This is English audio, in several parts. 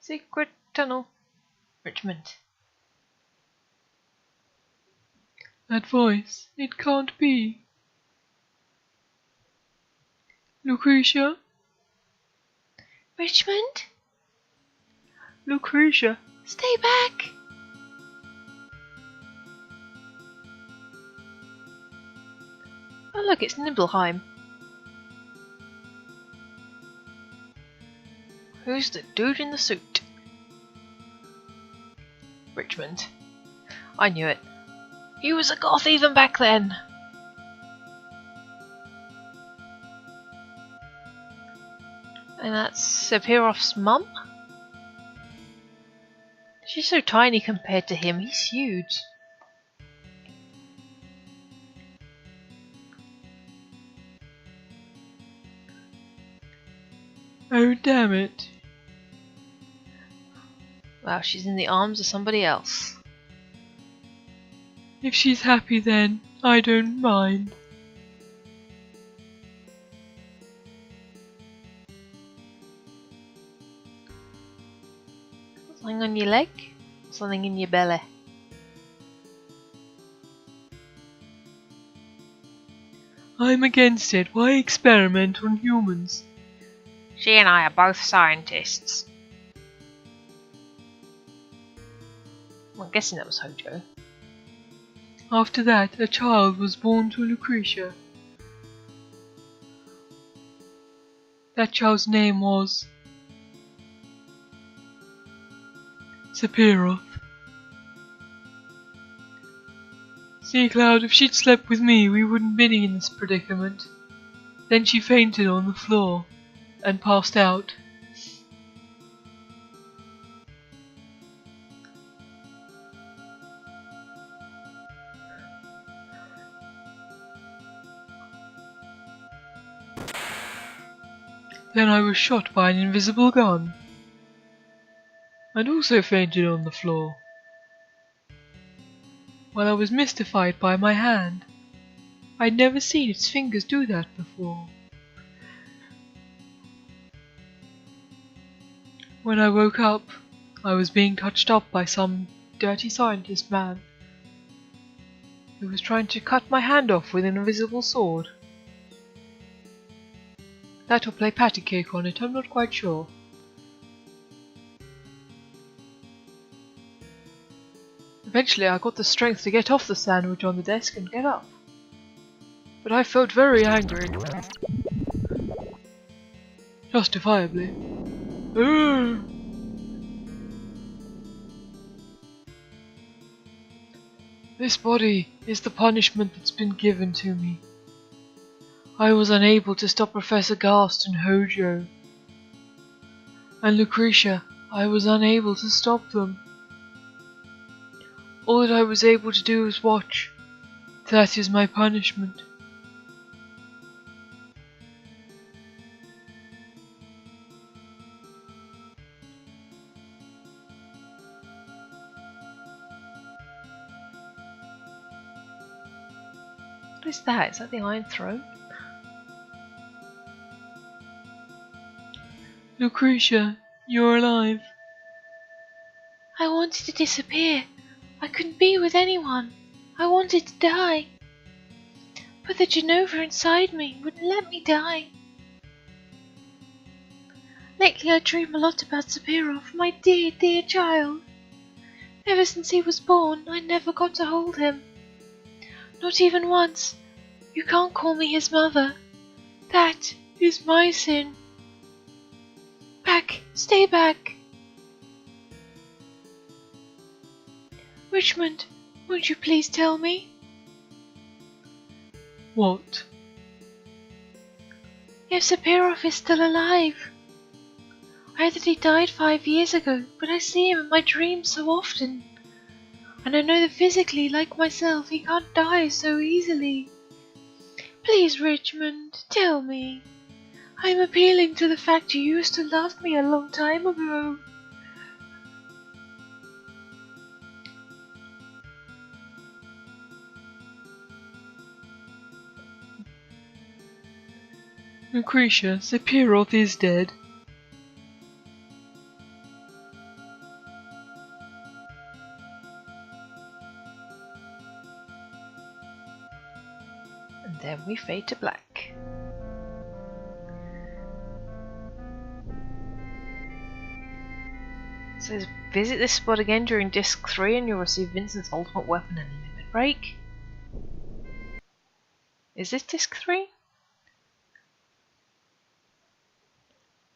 Secret tunnel. Richmond. That voice, it can't be. Lucretia? Richmond? Lucretia? Stay back! Oh look, it's Nibelheim. Who's the dude in the suit? Richmond. I knew it. He was a goth even back then. And that's Sephiroth's mum? She's so tiny compared to him, he's huge. Oh damn it. Wow, she's in the arms of somebody else. If she's happy then, I don't mind. Something on your leg? Something in your belly? I'm against it. Why experiment on humans? She and I are both scientists. Well, I'm guessing that was Hojo. After that, a child was born to Lucretia. That child's name was Sephiroth. See, Cloud, if she'd slept with me, we wouldn't be in this predicament. Then she fainted on the floor and passed out. Then I was shot by an invisible gun, and also fainted on the floor. Well, I was mystified by my hand. I'd never seen its fingers do that before. When I woke up, I was being touched up by some dirty scientist man who was trying to cut my hand off with an invisible sword. That or play patty cake on it, I'm not quite sure. Eventually I got the strength to get off the sandwich on the desk and get up. But I felt very angry. Justifiably. This body is the punishment that's been given to me. I was unable to stop Professor Gast and Hojo. And Lucretia, I was unable to stop them. All that I was able to do was watch. That is my punishment. What is that? Is that the Iron Throne? Lucretia, you're alive. I wanted to disappear. I couldn't be with anyone. I wanted to die. But the Genova inside me wouldn't let me die. Lately I dream a lot about Sephiroth, my dear, dear child. Ever since he was born, I never got to hold him. Not even once. You can't call me his mother. That is my sin. Back, stay back. Richmond, won't you please tell me? What? If Sephiroth is still alive. I heard that he died 5 years ago, but I see him in my dreams so often. And I know that physically, like myself, he can't die so easily. Please, Richmond, tell me. I'm appealing to the fact you used to love me a long time ago. Lucretia, Sephiroth is dead. fade to black. It says visit this spot again during disc 3 and you'll receive Vincent's ultimate weapon and limit break. Is this disc 3?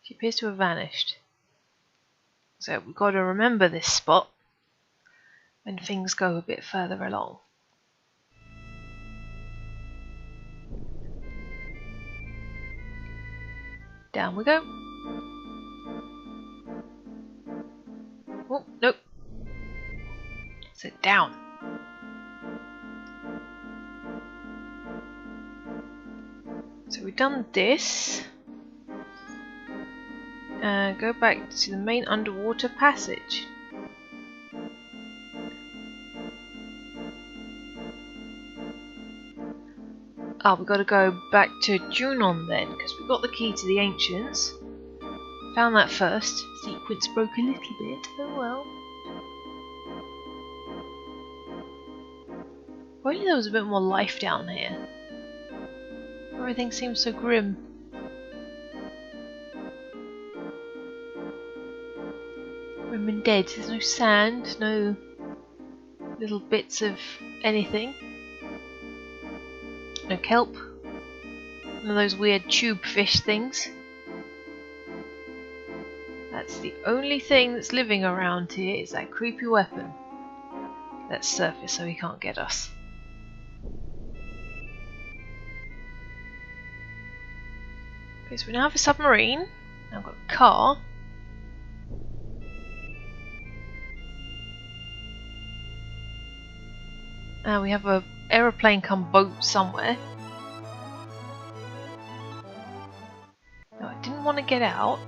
She appears to have vanished. So we've got to remember this spot when things go a bit further along. Down we go. Oh, nope. So down. So we've done this. Go back to the main underwater passage. We've got to go back to Junon then, because we've got the key to the Ancients. Found that first. Sequence broke a little bit. Oh well. If only there was a bit more life down here. Everything seems so grim. Grim and dead. There's no sand, no little bits of anything. No kelp. None of those weird tube fish things. That's the only thing that's living around here, is that creepy weapon. Let's surface so he can't get us. Okay, so we now have a submarine. Now I've got a car. Now we have a aeroplane come boat somewhere. No, I didn't want to get out.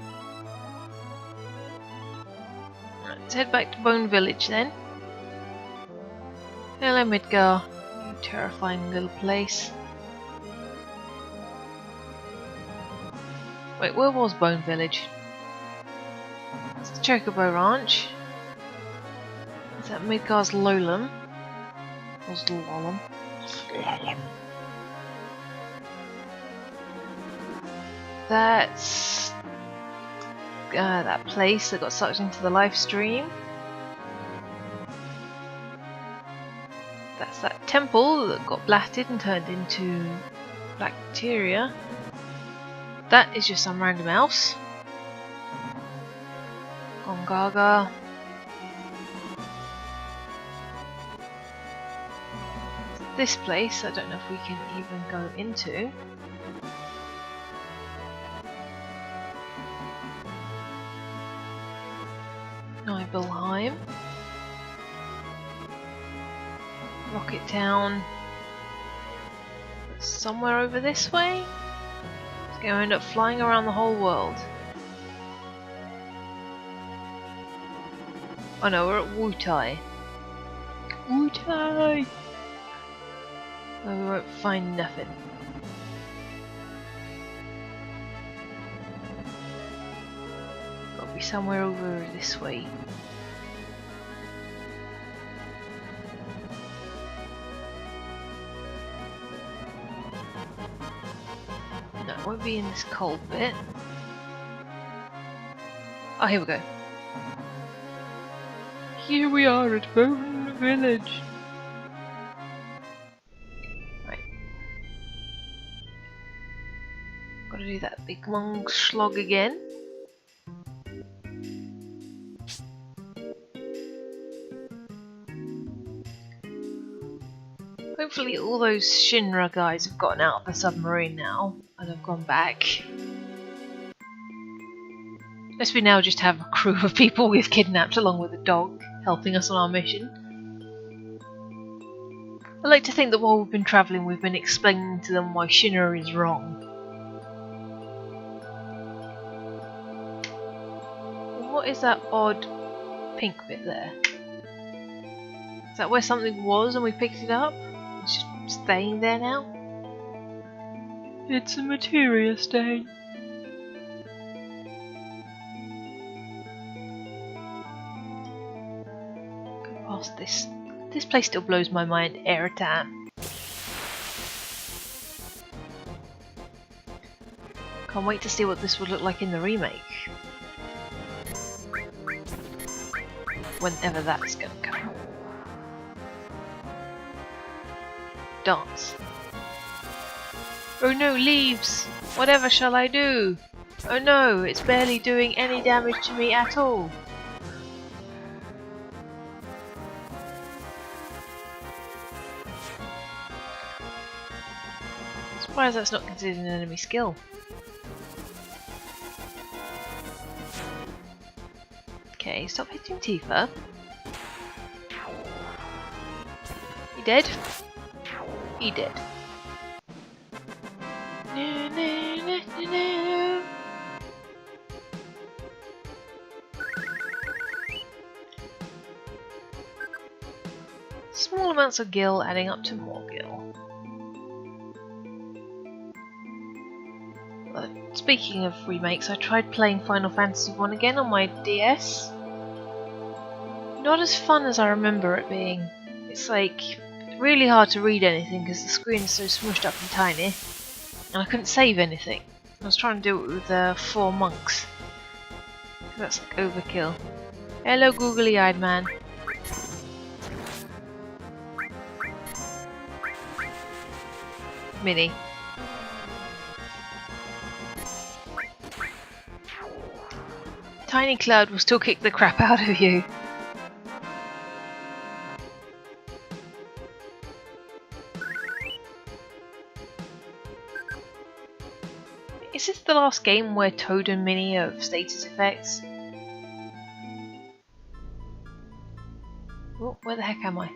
Right, let's head back to Bone Village then. Hello Midgar, you terrifying little place. Wait, where was Bone Village? It's the Chocobo Ranch. Is that Midgar's Lolum? Or Slalom? Slalom. That's that place that got sucked into the live stream. That's that temple that got blasted and turned into black materia. That is just some random else. Gongaga. This place, I don't know if we can even go into. Nibelheim. Rocket Town. Somewhere over this way? It's going to end up flying around the whole world. Oh no, we're at Wutai. Wutai! Oh, we won't find nothing. Gotta be somewhere over this way. No, it won't be in this cold bit. Oh, here we go. Here we are at Bone Village. Gotta do that big long slog again. Hopefully all those Shinra guys have gotten out of the submarine now and have gone back. Unless we now just have a crew of people we've kidnapped along with a dog helping us on our mission. I like to think that while we've been travelling we've been explaining to them why Shinra is wrong. What is that odd pink bit there? Is that where something was and we picked it up? It's just staying there now? It's a materia stain. Go past this. This place still blows my mind every time. Can't wait to see what this would look like in the remake. Whenever that's gonna come. Dance. Oh no, leaves! Whatever shall I do? Oh no, it's barely doing any damage to me at all. Surprised that's not considered an enemy skill. Okay, stop hitting Tifa. He dead? He dead. No, no, no, no, no. Small amounts of gil adding up to more gil. Speaking of remakes, I tried playing Final Fantasy I again on my DS. Not as fun as I remember it being. It's like really hard to read anything because the screen is so smushed up and tiny, and I couldn't save anything. I was trying to do it with 4 monks. That's like overkill. Hello, googly-eyed man. Minnie. Tiny Cloud will still kick the crap out of you. Is this the last game where Toad and Minnie have status effects? Oh, where the heck am I?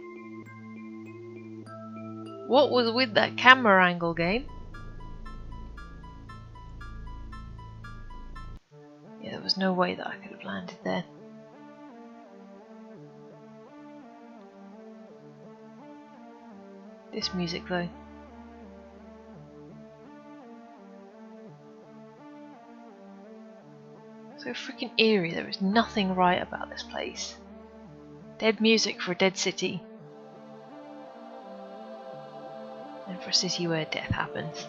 What was with that camera angle game? Yeah, there was no way that I could have landed there. This music though. So freaking eerie, there is nothing right about this place. Dead music for a dead city. And for a city where death happens.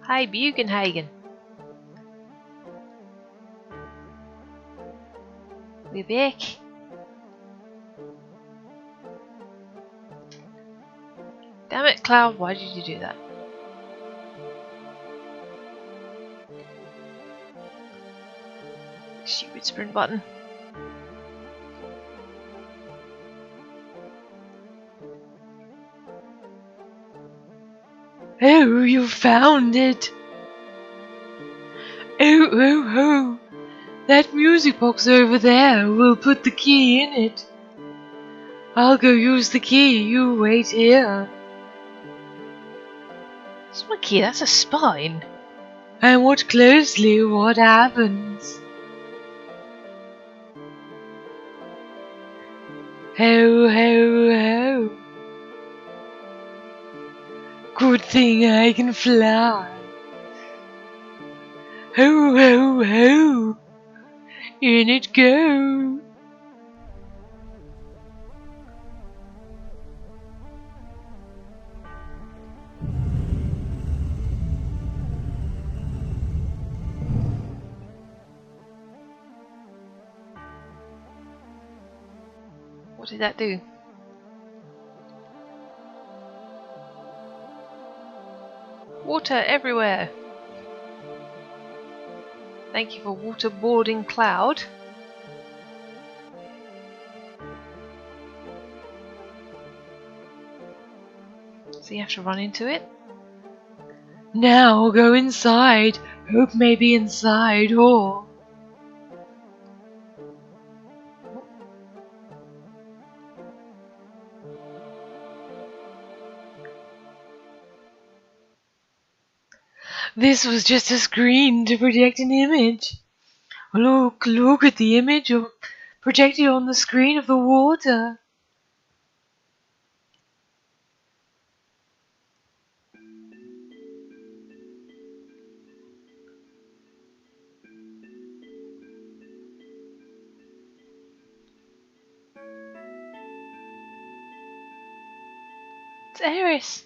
Hi, Bugenhagen. We're back. Damn it, Cloud, why did you do that? Stupid sprint button. Oh, you found it! Oh, oh, oh! That music box over there will put the key in it. I'll go use the key, you wait here. That's my key, that's a spine. And watch closely what happens. Ho, ho, ho. Good thing I can fly. Ho, ho, ho. In it go. What did that do? Water everywhere. Thank you for waterboarding Cloud. So you have to run into it? Now go inside. Hope may be inside or... This was just a screen to project an image. Look, look at the image projected on the screen of the water. Eris!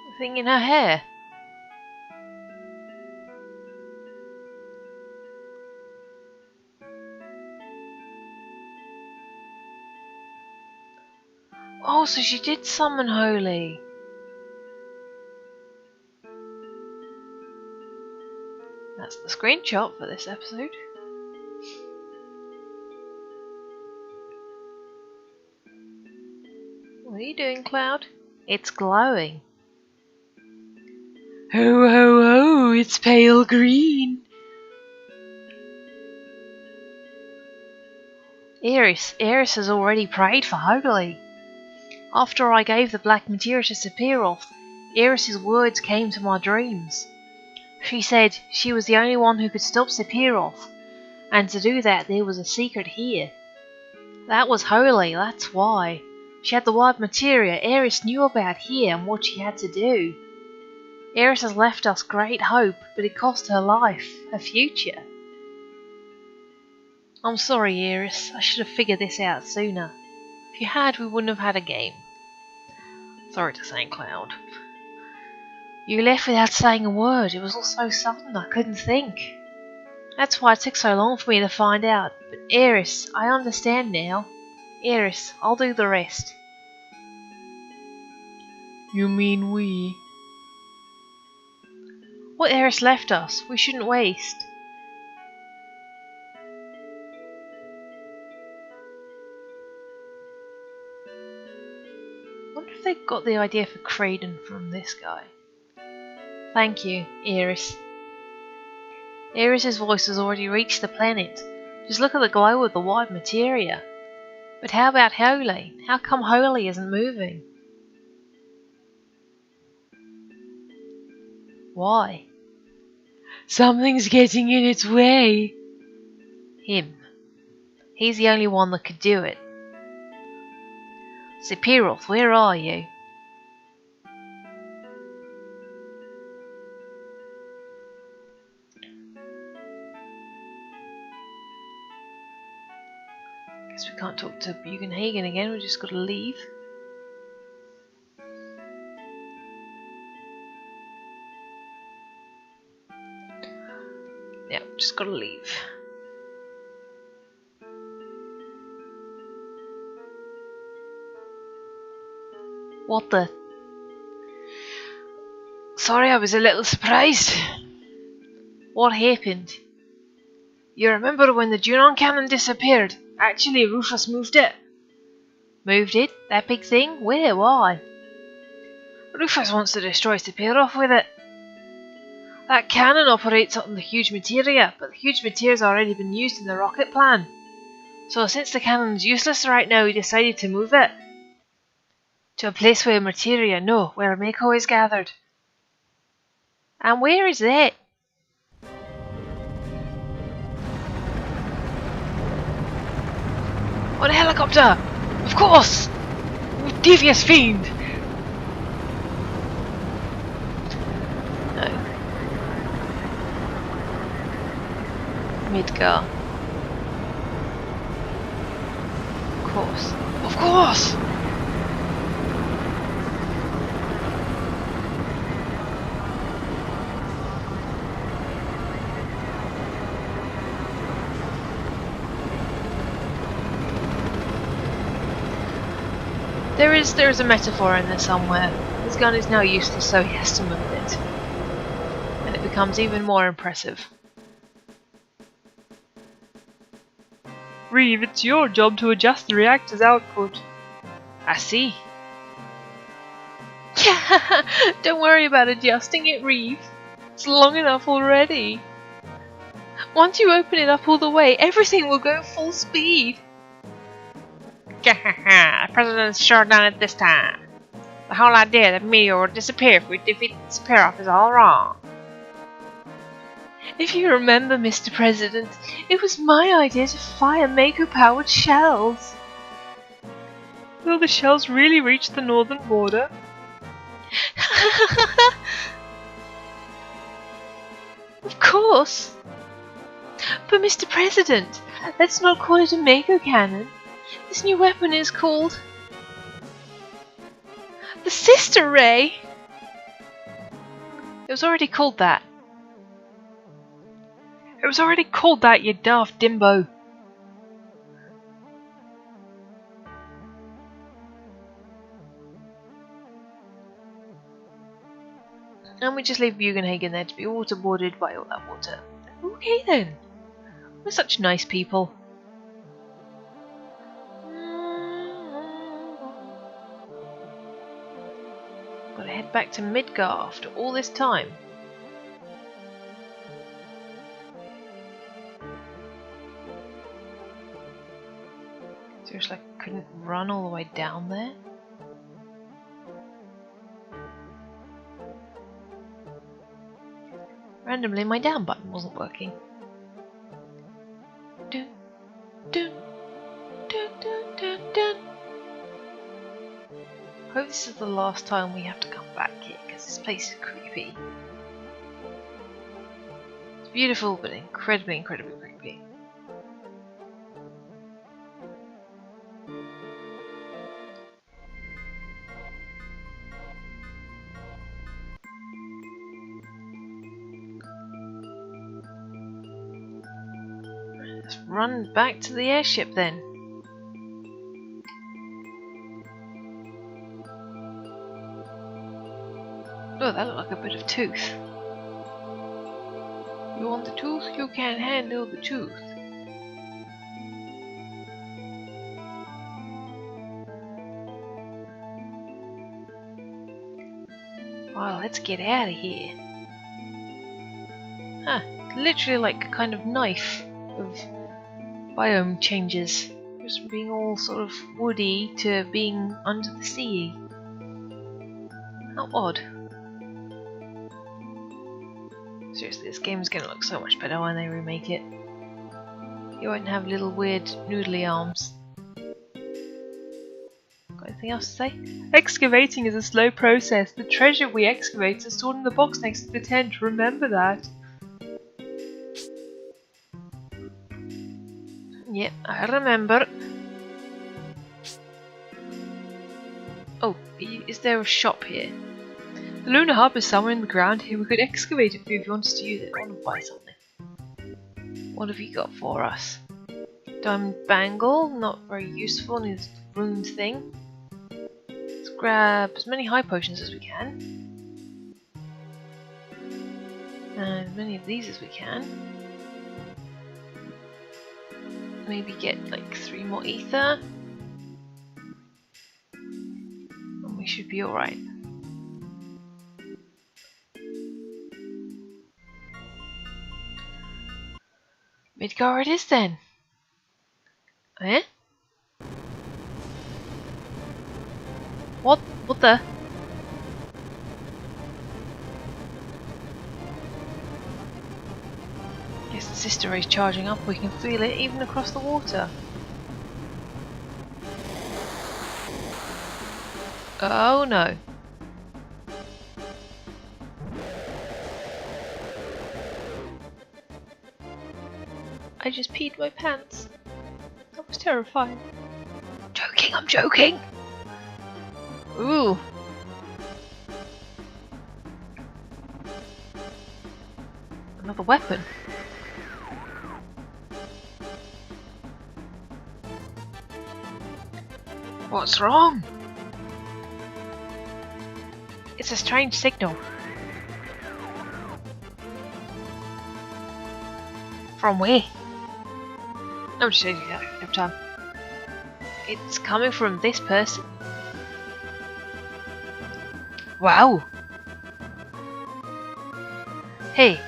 The thing in her hair. Oh, so she did summon Holy. That's the screenshot for this episode. What are you doing, Cloud? It's glowing. Ho ho ho, it's pale green. Eris has already prayed for Holy. After I gave the black materia to Sephiroth, Eris's words came to my dreams. She said she was the only one who could stop Sephiroth, and to do that there was a secret here. That was Holy, that's why. She had the white materia Eris knew about here and what she had to do. Eris has left us great hope, but it cost her life, her future. I'm sorry, Eris. I should have figured this out sooner. If you had, we wouldn't have had a game. Sorry to say, Cloud. You left without saying a word. It was all so sudden, I couldn't think. That's why it took so long for me to find out. But Eris, I understand now. Eris, I'll do the rest. You mean we? What Eris left us, we shouldn't waste. I wonder if they got the idea for Kraden from this guy. Thank you, Eris. Eris's voice has already reached the planet. Just look at the glow of the white materia. But how about Holy? How come Holy isn't moving? Why? Something's getting in its way. Him. He's the only one that could do it. Sephiroth, where are you? Guess we can't talk to Bugenhagen again, we just gotta leave. Yeah, just gotta leave. What the? Sorry, I was a little surprised. What happened? You remember when the Junon cannon disappeared? Actually, Rufus moved it. Moved it? That big thing? Where? Why? Rufus wants to destroy Sephiroth with it. That cannon operates on the huge materia, but the huge materia's already been used in the rocket plan. So since the cannon's useless right now, he decided to move it. To a place where materia, no, where Mako is gathered. And where is that? On a helicopter! Of course! You devious fiend! No. Midgar. Of course. Of course! There is a metaphor in there somewhere. His gun is now useless, so he has to move it. And it becomes even more impressive. Reeve, it's your job to adjust the reactor's output. I see. Yeah, don't worry about adjusting it, Reeve. It's long enough already. Once you open it up all the way, everything will go full speed. The President's sure done it this time. The whole idea that Meteor would disappear if we defeat Sephiroth is all wrong. If you remember, Mr. President, it was my idea to fire Mako-powered shells. Will the shells really reach the northern border? Of course. But Mr. President, Let's not call it a Mako Cannon. This new weapon is called... the Sister Ray! It was already called that. It was already called that, you daft dimbo. And we just leave Bugenhagen there to be waterboarded by all that water. Okay then. We're such nice people. Gotta head back to Midgar after all this time. Seriously, I couldn't run all the way down there? Randomly, my down button wasn't working. Dun, dun, dun, dun, dun, dun. I hope this is the last time we have to come back here, because this place is creepy. It's beautiful, but incredibly, incredibly creepy. Let's run back to the airship then. Oh, that looked like a bit of tooth. You want the tooth? You can't handle the tooth. Well, let's get out of here. Huh, literally like a kind of knife of biome changes. Just from being all sort of woody to being under the sea. How odd. Seriously, this game is going to look so much better when they remake it. You won't have little weird noodly arms. Got anything else to say? Excavating is a slow process. The treasure we excavate is stored in the box next to the tent. Remember that. Yep, I remember. Oh, is there a shop here? The lunar hub is somewhere in the ground here. We could excavate it for you if you want us to use it. I want to buy something. What have you got for us? Diamond bangle, not very useful, needs a ruined thing. Let's grab as many high potions as we can. And as many of these as we can. Maybe get like 3 more ether. And we should be alright. Midgar it is then. Eh? What the? Guess the sister ray's charging up. We can feel it even across the water. Oh no. I just peed my pants. That was terrifying. I'm joking! Ooh. Another weapon. What's wrong? It's a strange signal. From where? I'm just changing that every time. It's coming from this person. Wow. Hey,